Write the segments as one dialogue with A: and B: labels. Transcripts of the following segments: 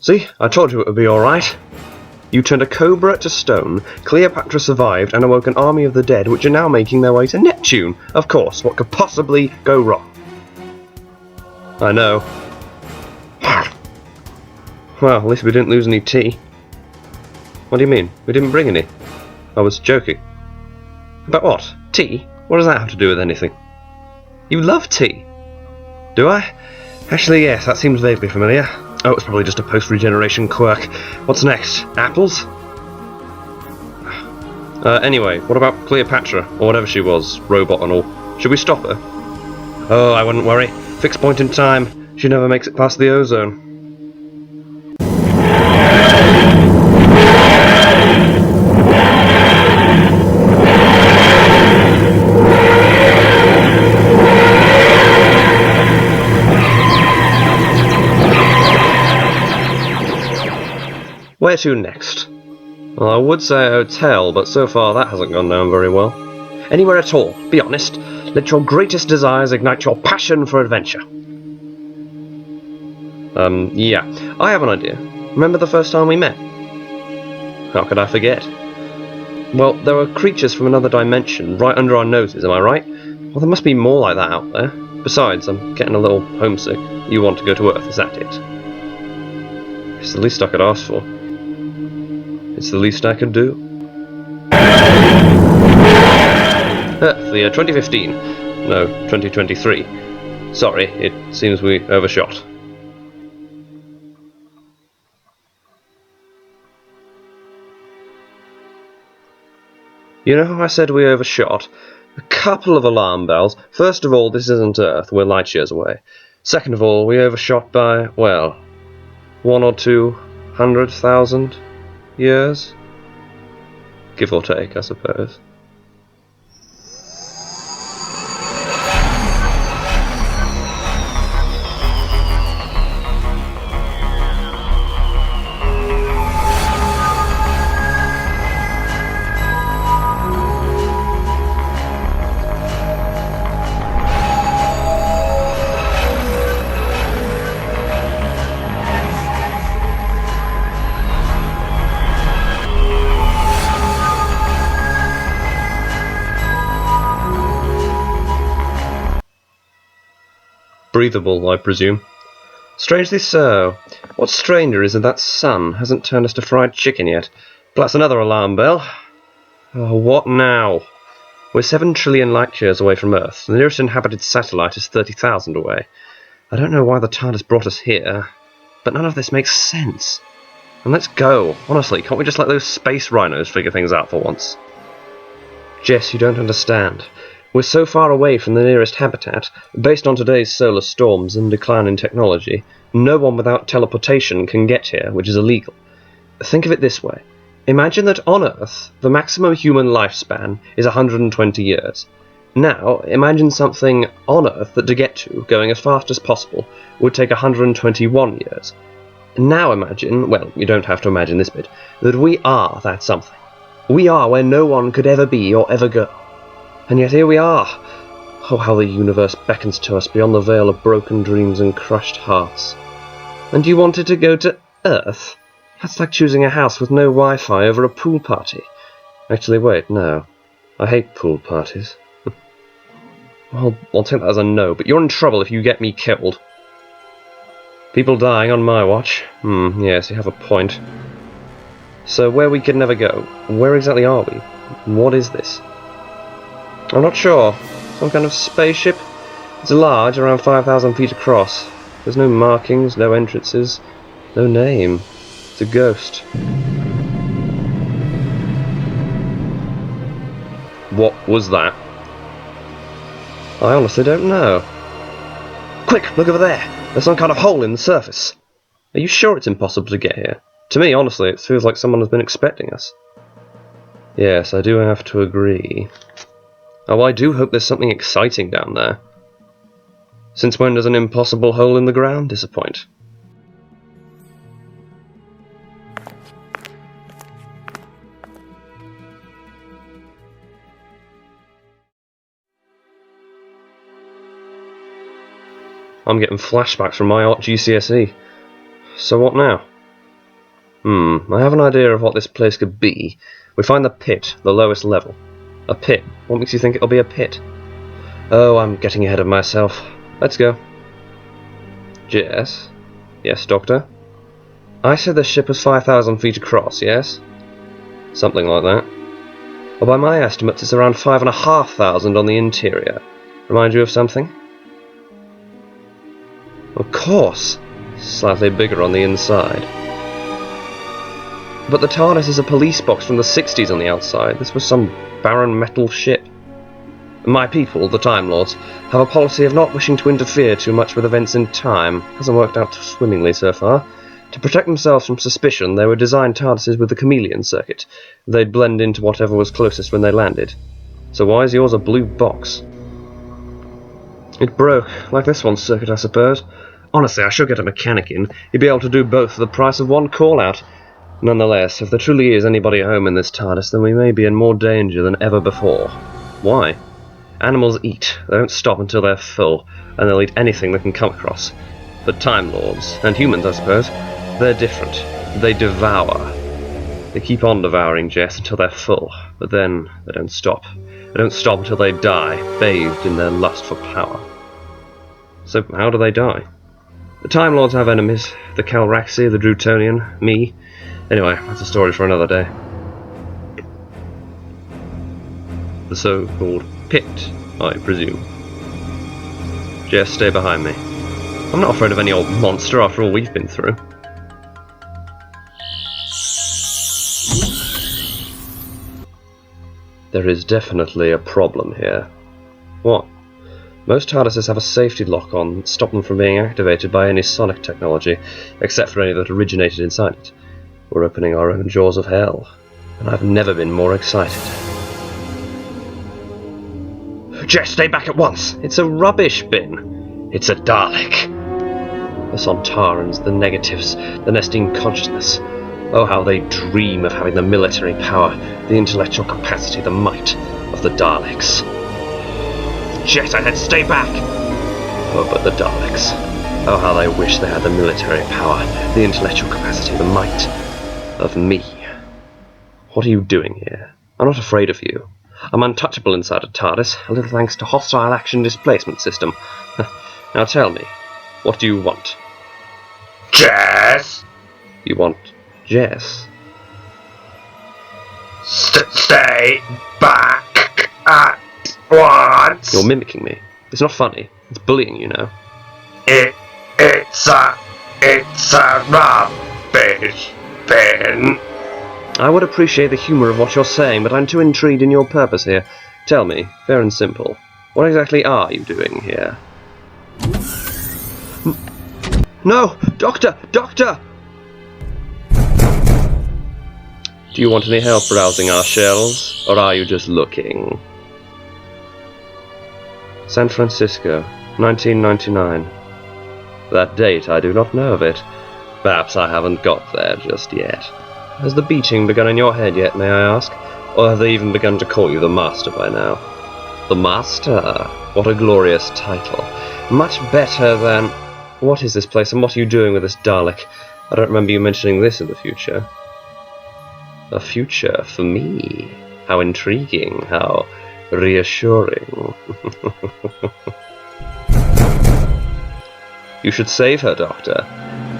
A: See? I told you it would be alright. You turned a cobra to stone, Cleopatra survived and awoke an army of the dead which are now making their way to Neptune. Of course, what could possibly go wrong? I know. Well, at least we didn't lose any tea. What do you mean? We didn't bring any? I was joking. About what? Tea? What does that have to do with anything? You love tea? Do I? Actually, yes, that seems vaguely familiar. Oh, it's probably just a post-regeneration quirk. What's next? Apples? Anyway, what about Cleopatra, or whatever she was, robot and all? Should we stop her? Oh, I wouldn't worry. Fixed point in time. She never makes it past the ozone. Where to next? Well, I would say a hotel, but so far that hasn't gone down very well. Anywhere at all, be honest. Let your greatest desires ignite your passion for adventure. Yeah, I have an idea. Remember the first time we met? How could I forget? Well, there are creatures from another dimension right under our noses, am I right? Well, there must be more like that out there. Besides, I'm getting a little homesick. You want to go to Earth, is that it? It's the least I could ask for. It's the least I can do. Earth, the year 2015. No, 2023. Sorry, it seems we overshot. You know how I said we overshot? A couple of alarm bells. First of all, this isn't Earth, we're light years away. Second of all, we overshot by, well, 1 or 200,000 years? Give or take, I suppose. Breathable, I presume. Strangely so. What's stranger is that sun hasn't turned us to fried chicken yet. Plus another alarm bell. Oh, what now? We're 7 trillion light years away from Earth. The nearest inhabited satellite is 30,000 away. I don't know why the TARDIS brought us here, but none of this makes sense. And let's go. Honestly, can't we just let those space rhinos figure things out for once? Jess, you don't understand. We're so far away from the nearest habitat, based on today's solar storms and decline in technology, no one without teleportation can get here, which is illegal. Think of it this way. Imagine that on Earth, the maximum human lifespan is 120 years. Now, imagine something on Earth that to get to, going as fast as possible, would take 121 years. Now imagine, well, you don't have to imagine this bit, that we are that something. We are where no one could ever be or ever go. And yet here we are. Oh, how the universe beckons to us beyond the veil of broken dreams and crushed hearts. And you wanted to go to Earth? That's like choosing a house with no Wi-Fi over a pool party. Actually, wait, no. I hate pool parties. Well, I'll take that as a no, but you're in trouble if you get me killed. People dying on my watch. Yes, you have a point. So where we could never go, where exactly are we? What is this? I'm not sure. Some kind of spaceship? It's large, around 5,000 feet across. There's no markings, no entrances, no name. It's a ghost. What was that? I honestly don't know. Quick, look over there! There's some kind of hole in the surface. Are you sure it's impossible to get here? To me, honestly, it feels like someone has been expecting us. Yes, I do have to agree. Oh, I do hope there's something exciting down there. Since when does an impossible hole in the ground disappoint? I'm getting flashbacks from my art GCSE. So what now? I have an idea of what this place could be. We find the pit, the lowest level. A pit? What makes you think it'll be a pit? Oh, I'm getting ahead of myself. Let's go. Jess? Yes, Doctor? I said the ship was 5,000 feet across, yes? Something like that. Well, by my estimates, it's around 5,500 on the interior. Remind you of something? Of course! Slightly bigger on the inside. But the TARDIS is a police box from the 60s on the outside. This was some barren metal ship. My people, the Time Lords, have a policy of not wishing to interfere too much with events in time. Hasn't worked out swimmingly so far. To protect themselves from suspicion, they were designed TARDISes with the chameleon circuit. They'd blend into whatever was closest when they landed. So why is yours a blue box? It broke, like this one's circuit, I suppose. Honestly, I should get a mechanic in. He'd be able to do both for the price of one call-out. Nonetheless, if there truly is anybody home in this TARDIS, then we may be in more danger than ever before. Why? Animals eat. They don't stop until they're full, and they'll eat anything they can come across. But Time Lords, and humans I suppose, they're different. They devour. They keep on devouring, Jess, until they're full, but then they don't stop. They don't stop until they die, bathed in their lust for power. So how do they die? The Time Lords have enemies, the Calraxi, the Drutonian, me. Anyway, that's a story for another day. The so-called pit, I presume. Jess, stay behind me. I'm not afraid of any old monster after all we've been through. There is definitely a problem here. What? Most TARDISes have a safety lock on that stop them from being activated by any sonic technology, except for any that originated inside it. We're opening our own jaws of hell, and I've never been more excited. Jess, stay back at once! It's a rubbish bin! It's a Dalek! The Sontarans, the negatives, the nesting consciousness. Oh, how they dream of having the military power, the intellectual capacity, the might of the Daleks. Jess, I said stay back! Oh, but the Daleks. Oh, how they wish they had the military power, the intellectual capacity, the might of me. What are you doing here? I'm not afraid of you. I'm untouchable inside a TARDIS, a little thanks to hostile action displacement system. Now tell me, what do you want?
B: Jess?
A: You want Jess?
B: Stay back at once!
A: You're mimicking me. It's not funny. It's bullying, you know.
B: It's a rubbish bin.
A: I would appreciate the humour of what you're saying, but I'm too intrigued in your purpose here. Tell me, fair and simple, what exactly are you doing here? No! Doctor! Doctor! Do you want any help browsing our shelves, or are you just looking? San Francisco, 1999. That date, I do not know of it. Perhaps I haven't got there just yet. Has the beating begun in your head yet, may I ask? Or have they even begun to call you the Master by now? The Master? What a glorious title. Much better than... What is this place, and what are you doing with this Dalek? I don't remember you mentioning this in the future. A future for me. How intriguing, how reassuring. You should save her, Doctor.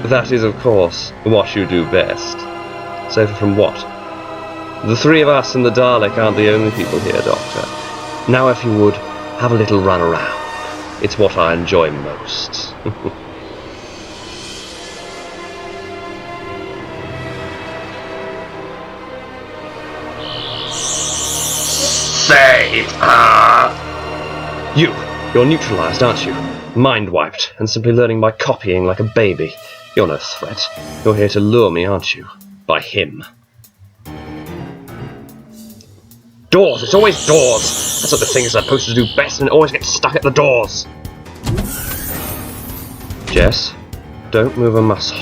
A: That is, of course, what you do best. Save her from what? The three of us and the Dalek aren't the only people here, Doctor. Now, if you would, have a little run around. It's what I enjoy most.
B: Save her!
A: You're neutralized, aren't you? Mind wiped, and simply learning by copying like a baby. You're no threat. You're here to lure me, aren't you? By him. Doors! It's always doors! That's what the thing is supposed to do best, and it always gets stuck at the doors! Jess, don't move a muscle.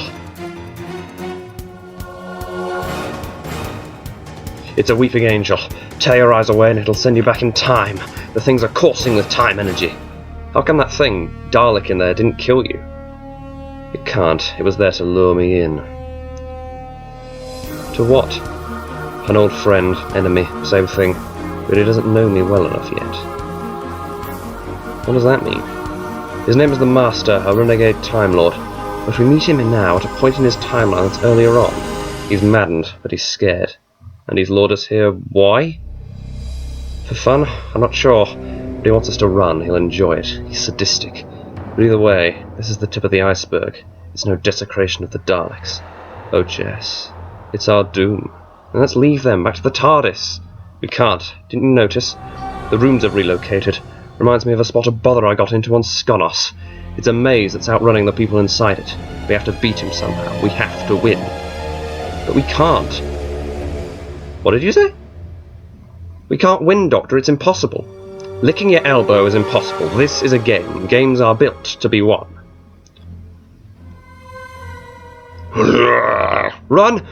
A: It's a weeping angel. Tear your eyes away and it'll send you back in time. The things are coursing with time energy. How come that thing, Dalek in there, didn't kill you? It can't. It was there to lure me in. To what? An old friend, enemy, same thing. But he doesn't know me well enough yet. What does that mean? His name is the Master, a renegade Time Lord. But if we meet him now at a point in his timeline that's earlier on, he's maddened, but he's scared. And he's lured us here. Why? For fun? I'm not sure. But he wants us to run. He'll enjoy it. He's sadistic. But either way, this is the tip of the iceberg. It's no desecration of the Daleks. Oh, Jess. It's our doom. And let's leave them back to the TARDIS. We can't. Didn't you notice? The rooms have relocated. Reminds me of a spot of bother I got into on Skonos. It's a maze that's outrunning the people inside it. We have to beat him somehow. We have to win. But we can't. What did you say? We can't win, Doctor. It's impossible. Licking your elbow is impossible. This is a game. Games are built to be won. Run!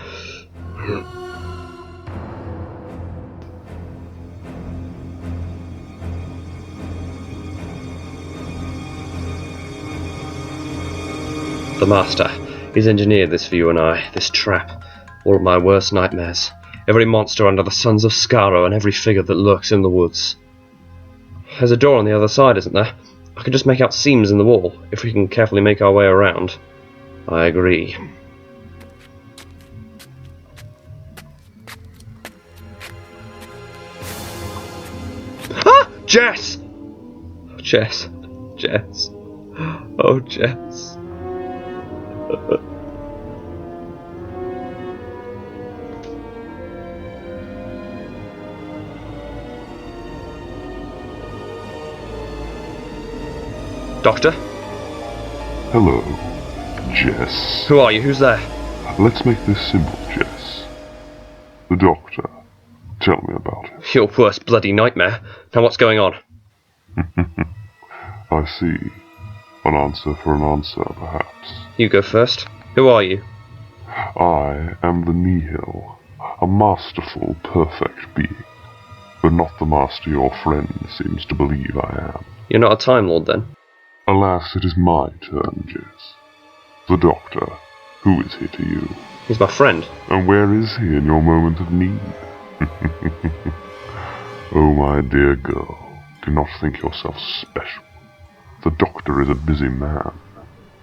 A: The Master. He's engineered this for you and I. This trap. All of my worst nightmares. Every monster under the suns of Skaro and every figure that lurks in the woods. There's a door on the other side, isn't there? I could just make out seams in the wall, if we can carefully make our way around. I agree. Ah! Jess! Jess. Jess. Oh, Jess. Doctor?
C: Hello, Jess.
A: Who are you? Who's there?
C: Let's make this simple, Jess. The Doctor. Tell me about it.
A: Your worst bloody nightmare. Now what's going on?
C: I see. An answer for an answer, perhaps.
A: You go first. Who are you?
C: I am the Nihil, a masterful, perfect being, but not the master your friend seems to believe I am.
A: You're not a Time Lord, then?
C: Alas, it is my turn, Jess. The Doctor, who is he to you?
A: He's my friend.
C: And where is he in your moment of need? Oh, my dear girl, do not think yourself special. The Doctor is a busy man.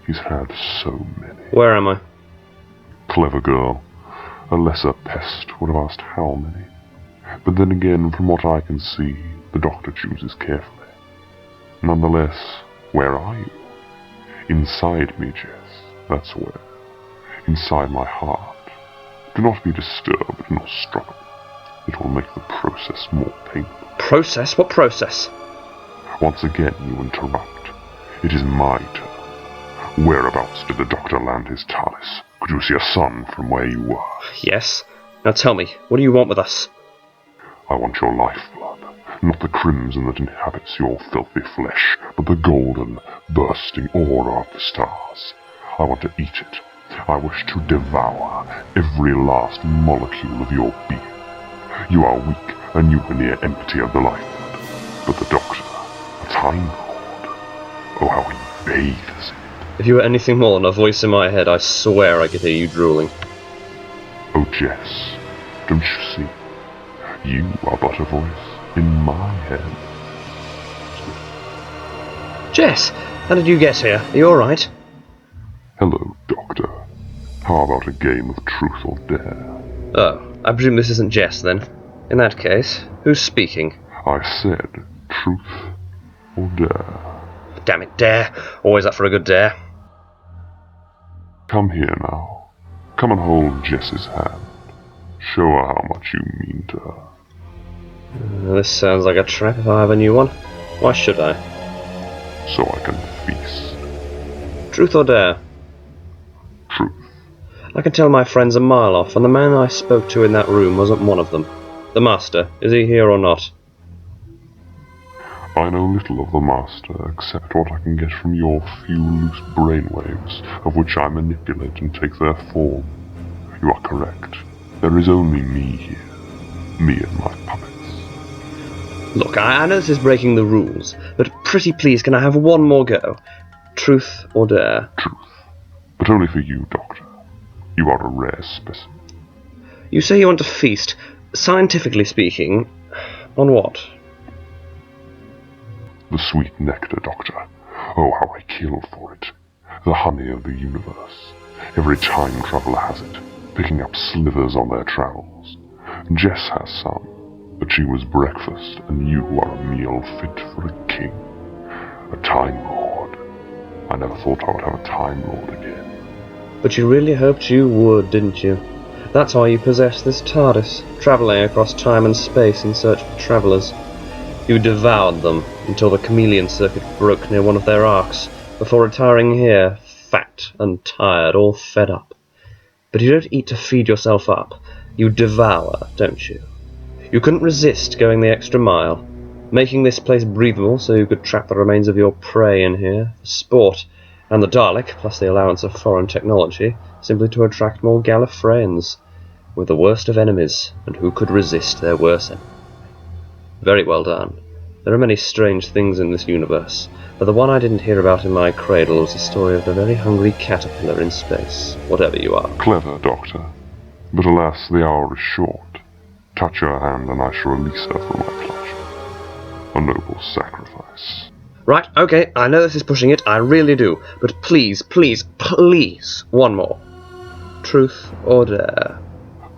C: He's had so many.
A: Where am I?
C: Clever girl. A lesser pest would have asked how many. But then again, from what I can see, the Doctor chooses carefully. Nonetheless, where are you? Inside me, Jess. That's where. Inside my heart. Do not be disturbed nor struggle. It will make the process more painful.
A: Process? What process?
C: Once again you interrupt. It is my turn. Whereabouts did the Doctor land his TARDIS? Could you see a sun from where you were?
A: Yes. Now tell me, what do you want with us?
C: I want your lifeblood. Not the crimson that inhabits your filthy flesh, but the golden, bursting aura of the stars. I want to eat it. I wish to devour every last molecule of your being. You are weak, and you are near empty of the lifeblood. But the Doctor, a Time Lord, oh how he bathes in it.
A: If you were anything more than a voice in my head, I swear I could hear you drooling.
C: Oh Jess, don't you see? You are but a voice in my head.
A: Jess, how did you get here? Are you alright?
C: Hello, Doctor. How about a game of truth or dare?
A: Oh, I presume this isn't Jess, then. In that case, who's speaking?
C: I said truth or dare.
A: Damn it, dare. Always up for a good dare.
C: Come here now. Come and hold Jess's hand. Show her how much you mean to her.
A: This sounds like a trap if I ever knew one. Why should I?
C: So I can feast.
A: Truth or dare?
C: Truth.
A: I can tell my friends a mile off, and the man I spoke to in that room wasn't one of them. The Master, is he here or not?
C: I know little of the Master, except what I can get from your few loose brainwaves, of which I manipulate and take their form. You are correct. There is only me here. Me and my puppets.
A: Look, I know this is breaking the rules, but pretty please can I have one more go? Truth or dare?
C: Truth. But only for you, Doctor. You are a rare specimen.
A: You say you want to feast. Scientifically speaking, on what?
C: The sweet nectar, Doctor. Oh, how I kill for it. The honey of the universe. Every time traveler has it, picking up slivers on their travels. Jess has some, but she was breakfast, and you are a meal fit for a king. A Time Lord. I never thought I would have a Time Lord again.
A: But you really hoped you would, didn't you? That's why you possess this TARDIS, travelling across time and space in search of travellers. You devoured them until the chameleon circuit broke near one of their arcs, before retiring here, fat and tired, all fed up. But you don't eat to feed yourself up. You devour, don't you? You couldn't resist going the extra mile, making this place breathable so you could trap the remains of your prey in here, for sport, and the Dalek, plus the allowance of foreign technology, simply to attract more Gallifreyans. With the worst of enemies, and who could resist their worst enemy? Very well done. There are many strange things in this universe, but the one I didn't hear about in my cradle was the story of the very hungry caterpillar in space, whatever you are.
C: Clever, Doctor. But alas, the hour is short. Touch your hand and I shall release her from my clutch. A noble sacrifice.
A: Right, okay, I know this is pushing it, I really do, but please, please, please, one more. Truth or dare?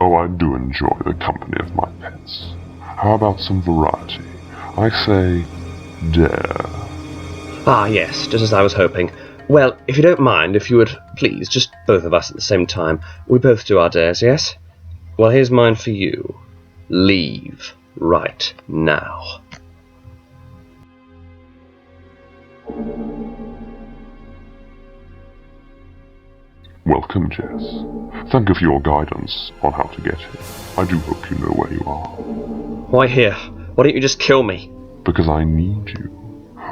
C: Oh, I do enjoy the company of my pets. How about some variety? I say, dare.
A: Ah, yes, just as I was hoping. Well, if you don't mind, if you would, please, just both of us at the same time. We both do our dares, yes? Well, here's mine for you. Leave right now.
C: Welcome, Jess. Thank you for your guidance on how to get here. I do hope you know where you are.
A: Why here? Why don't you just kill me?
C: Because I need you.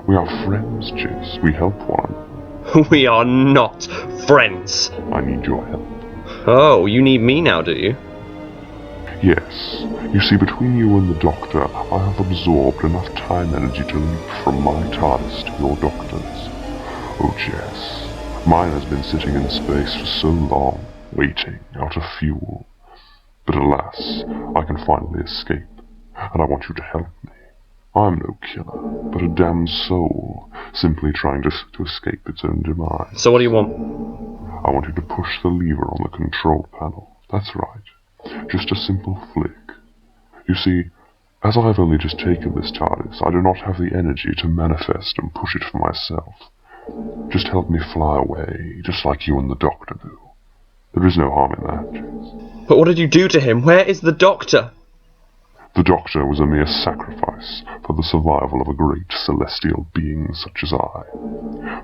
C: We are friends, Jess. We help one another.
A: We are not friends.
C: I need your help.
A: Oh, you need me now, do you?
C: Yes. You see, between you and the Doctor, I have absorbed enough time energy to leap from my TARDIS to your Doctor's. Oh, Jess. Mine has been sitting in space for so long, waiting, out of fuel. But alas, I can finally escape, and I want you to help me. I'm no killer, but a damned soul, simply trying to escape its own demise.
A: So what do you want?
C: I want you to push the lever on the control panel. That's right. Just a simple flick. You see, as I've only just taken this TARDIS, I do not have the energy to manifest and push it for myself. Just help me fly away, just like you and the Doctor do. There is no harm in that, Jess.
A: But what did you do to him? Where is the Doctor?
C: The Doctor was a mere sacrifice for the survival of a great celestial being such as I.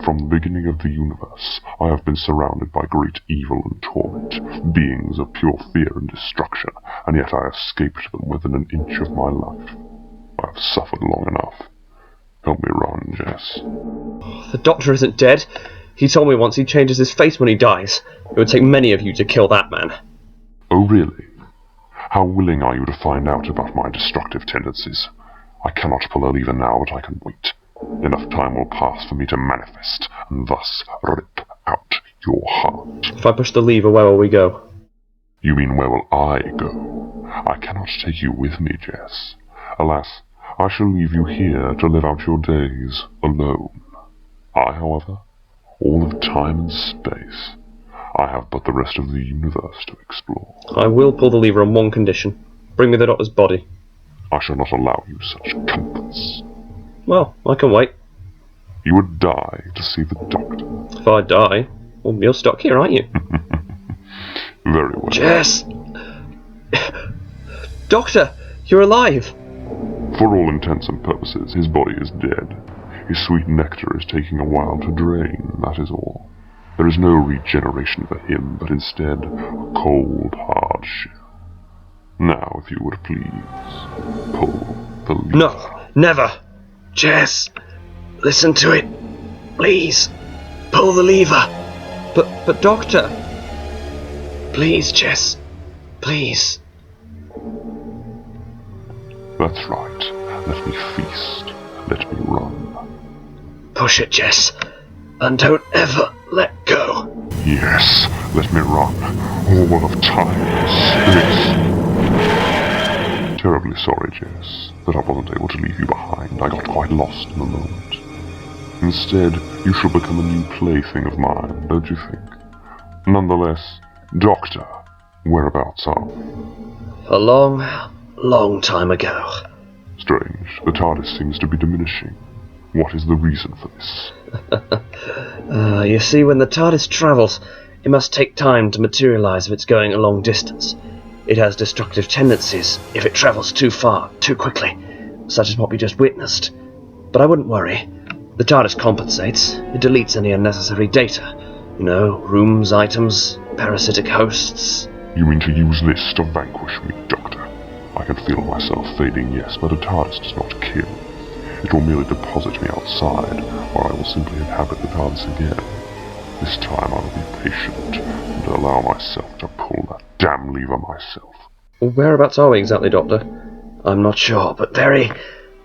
C: From the beginning of the universe, I have been surrounded by great evil and torment, beings of pure fear and destruction, and yet I escaped them within an inch of my life. I have suffered long enough. Help me run, Jess.
A: The Doctor isn't dead. He told me once he changes his face when he dies. It would take many of you to kill that man.
C: Oh, really? How willing are you to find out about my destructive tendencies? I cannot pull a lever now, but I can wait. Enough time will pass for me to manifest, and thus rip out your heart.
A: If I push the lever, where will we go?
C: You mean where will I go? I cannot take you with me, Jess. Alas, I shall leave you here to live out your days alone. I, however, all of time and space. I have but the rest of the universe to explore.
A: I will pull the lever on one condition. Bring me the Doctor's body.
C: I shall not allow you such comforts.
A: Well, I can wait.
C: You would die to see the Doctor.
A: If I die, well, you're stuck here, aren't you?
C: Very well.
A: Jess! Doctor, you're alive!
C: For all intents and purposes, his body is dead. His sweet nectar is taking a while to drain, that is all. There is no regeneration for him, but instead a cold, hard shell. Now, if you would please, pull the lever.
A: No, never! Jess, listen to it. Please, pull the lever. But Doctor. Please, Jess. Please.
C: That's right. Let me feast. Let me run.
A: Push it, Jess. And don't ever let go.
C: Yes, let me run. All of time spirits. Terribly sorry, Jess, that I wasn't able to leave you behind. I got quite lost in the moment. Instead, you shall become a new plaything of mine, don't you think? Nonetheless, Doctor, whereabouts are we?
A: A long, long time ago.
C: Strange, the TARDIS seems to be diminishing. What is the reason for this?
A: You see, when the TARDIS travels, it must take time to materialize if it's going a long distance. It has destructive tendencies if it travels too far, too quickly, such as what we just witnessed. But I wouldn't worry. The TARDIS compensates. It deletes any unnecessary data. You know, rooms, items, parasitic hosts.
C: You mean to use this to vanquish me, Doctor? I can feel myself fading, yes, but a TARDIS does not kill. It will merely deposit me outside, or I will simply inhabit the TARDIS again. This time I will be patient, and allow myself to pull that damn lever myself.
A: Whereabouts are we exactly, Doctor? I'm not sure, but very,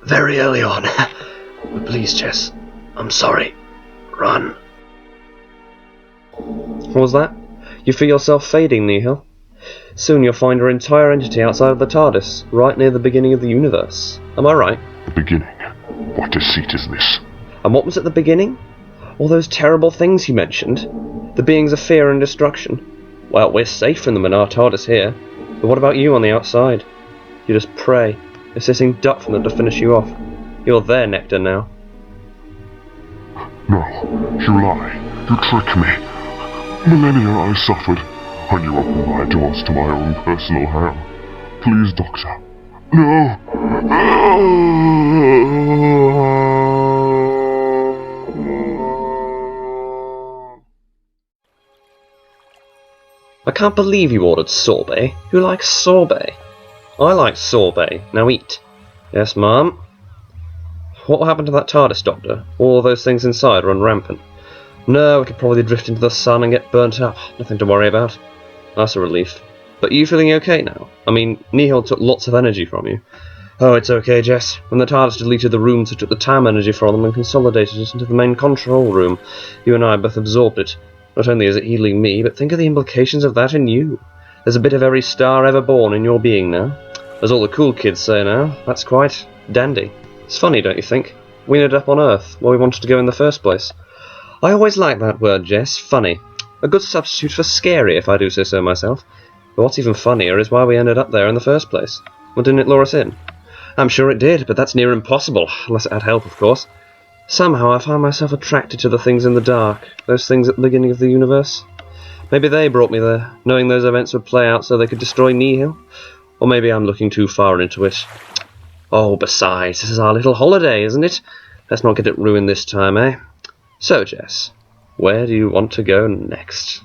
A: very early on. But please, Jess, I'm sorry. Run. What was that? You feel yourself fading, Nihil? Soon you'll find your entire entity outside of the TARDIS, right near the beginning of the universe. Am I right?
C: The beginning? What deceit is this?
A: And what was at the beginning? All those terrible things you mentioned. The beings of fear and destruction. Well, we're safe from them in our TARDIS here. But what about you on the outside? You're just prey, a sitting duck for them to finish you off. You're their nectar now.
C: No, you lie. You trick me. Millennia I suffered, and you opened my doors to my own personal hell. Please, Doctor. No!
A: I can't believe you ordered sorbet. Who likes sorbet? I like sorbet. Now eat. Yes, ma'am. What will happen to that TARDIS, Doctor? All those things inside run rampant. No, it could probably drift into the sun and get burnt up. Nothing to worry about. That's a relief. But are you feeling okay now? I mean, Nihil took lots of energy from you. Oh, it's okay, Jess. When the TARDIS deleted the rooms, it took the TAM energy from them and consolidated it into the main control room. You and I both absorbed it. Not only is it healing me, but think of the implications of that in you. There's a bit of every star ever born in your being now. As all the cool kids say now, that's quite dandy. It's funny, don't you think? We ended up on Earth, where we wanted to go in the first place. I always like that word, Jess. Funny. A good substitute for scary, if I do say so myself. But what's even funnier is why we ended up there in the first place. Well, didn't it lure us in? I'm sure it did, but that's near impossible, unless it had help, of course. Somehow I find myself attracted to the things in the dark, those things at the beginning of the universe. Maybe they brought me there, knowing those events would play out so they could destroy Nihil. Or maybe I'm looking too far into it. Oh, besides, this is our little holiday, isn't it? Let's not get it ruined this time, eh? So, Jess, where do you want to go next?